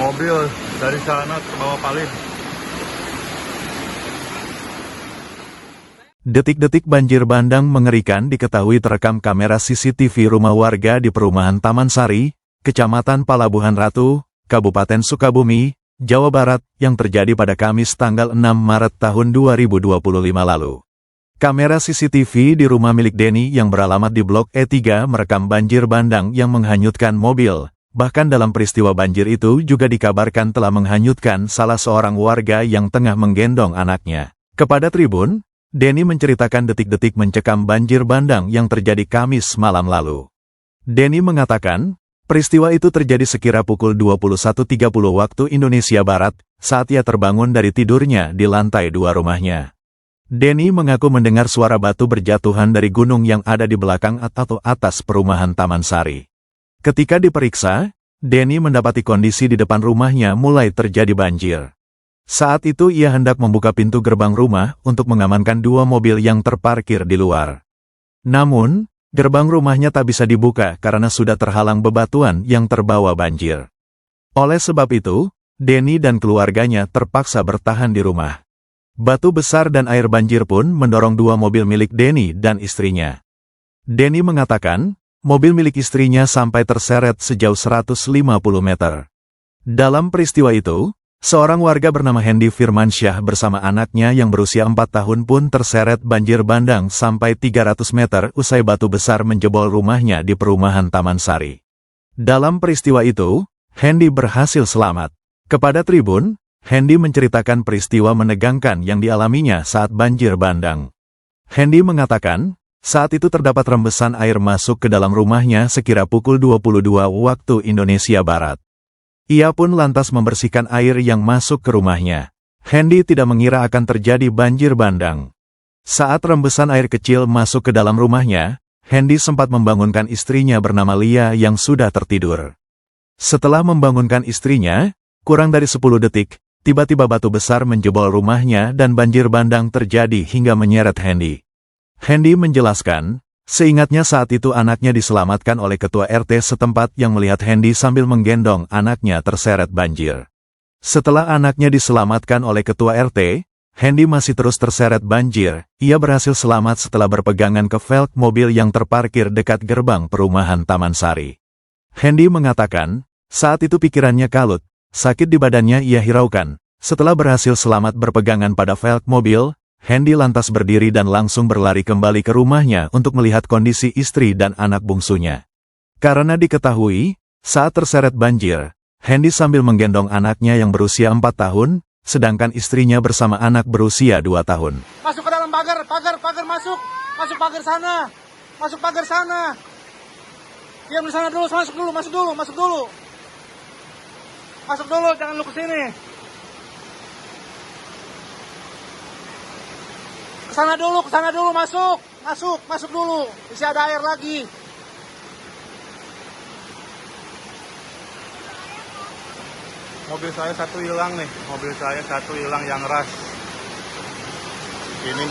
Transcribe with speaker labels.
Speaker 1: mobil dari sana ke bawah paling.
Speaker 2: Detik-detik banjir bandang mengerikan diketahui terekam kamera CCTV rumah warga di perumahan Taman Sari, Kecamatan Palabuhan Ratu, Kabupaten Sukabumi, Jawa Barat, yang terjadi pada Kamis tanggal 6 Maret tahun 2025 lalu. Kamera CCTV di rumah milik Denny yang beralamat di Blok E3 merekam banjir bandang yang menghanyutkan mobil. Bahkan dalam peristiwa banjir itu juga dikabarkan telah menghanyutkan salah seorang warga yang tengah menggendong anaknya. Kepada Tribun, Denny menceritakan detik-detik mencekam banjir bandang yang terjadi Kamis malam lalu. Denny mengatakan, peristiwa itu terjadi sekira pukul 21.30 waktu Indonesia Barat, saat ia terbangun dari tidurnya di lantai 2 rumahnya. Denny mengaku mendengar suara batu berjatuhan dari gunung yang ada di belakang atau atas perumahan Taman Sari. Ketika diperiksa, Denny mendapati kondisi di depan rumahnya mulai terjadi banjir. Saat itu ia hendak membuka pintu gerbang rumah untuk mengamankan 2 mobil yang terparkir di luar. Namun, gerbang rumahnya tak bisa dibuka karena sudah terhalang bebatuan yang terbawa banjir. Oleh sebab itu, Denny dan keluarganya terpaksa bertahan di rumah. Batu besar dan air banjir pun mendorong 2 mobil milik Denny dan istrinya. Denny mengatakan, mobil milik istrinya sampai terseret sejauh 150 meter. Dalam peristiwa itu, seorang warga bernama Hendy Firmansyah bersama anaknya yang berusia 4 tahun pun terseret banjir bandang sampai 300 meter usai batu besar menjebol rumahnya di perumahan Taman Sari. Dalam peristiwa itu, Hendy berhasil selamat. Kepada Tribun, Hendy menceritakan peristiwa menegangkan yang dialaminya saat banjir bandang. Hendy mengatakan, saat itu terdapat rembesan air masuk ke dalam rumahnya sekira pukul 22 waktu Indonesia Barat. Ia pun lantas membersihkan air yang masuk ke rumahnya. Hendy tidak mengira akan terjadi banjir bandang. Saat rembesan air kecil masuk ke dalam rumahnya, Hendy sempat membangunkan istrinya bernama Lia yang sudah tertidur. Setelah membangunkan istrinya, kurang dari 10 detik, tiba-tiba batu besar menjebol rumahnya dan banjir bandang terjadi hingga menyeret Hendy. Hendy menjelaskan, seingatnya saat itu anaknya diselamatkan oleh ketua RT setempat yang melihat Hendy sambil menggendong anaknya terseret banjir. Setelah anaknya diselamatkan oleh ketua RT, Hendy masih terus terseret banjir. Ia berhasil selamat setelah berpegangan ke velg mobil yang terparkir dekat gerbang perumahan Taman Sari. Hendy mengatakan, saat itu pikirannya kalut. Sakit di badannya ia hiraukan. Setelah berhasil selamat berpegangan pada velg mobil, Hendy lantas berdiri dan langsung berlari kembali ke rumahnya untuk melihat kondisi istri dan anak bungsunya. Karena diketahui, saat terseret banjir, Hendy sambil menggendong anaknya yang berusia 4 tahun, sedangkan istrinya bersama anak berusia 2 tahun.
Speaker 3: Masuk ke dalam pagar masuk. Masuk pagar sana. Masuk pagar sana. Diam di sana dulu, masuk dulu. Masuk dulu, jangan lu kesini. Kesana dulu, masuk. Masuk dulu. Isi ada air lagi.
Speaker 1: Mobil saya satu hilang nih, mobil saya satu hilang yang ras. Ini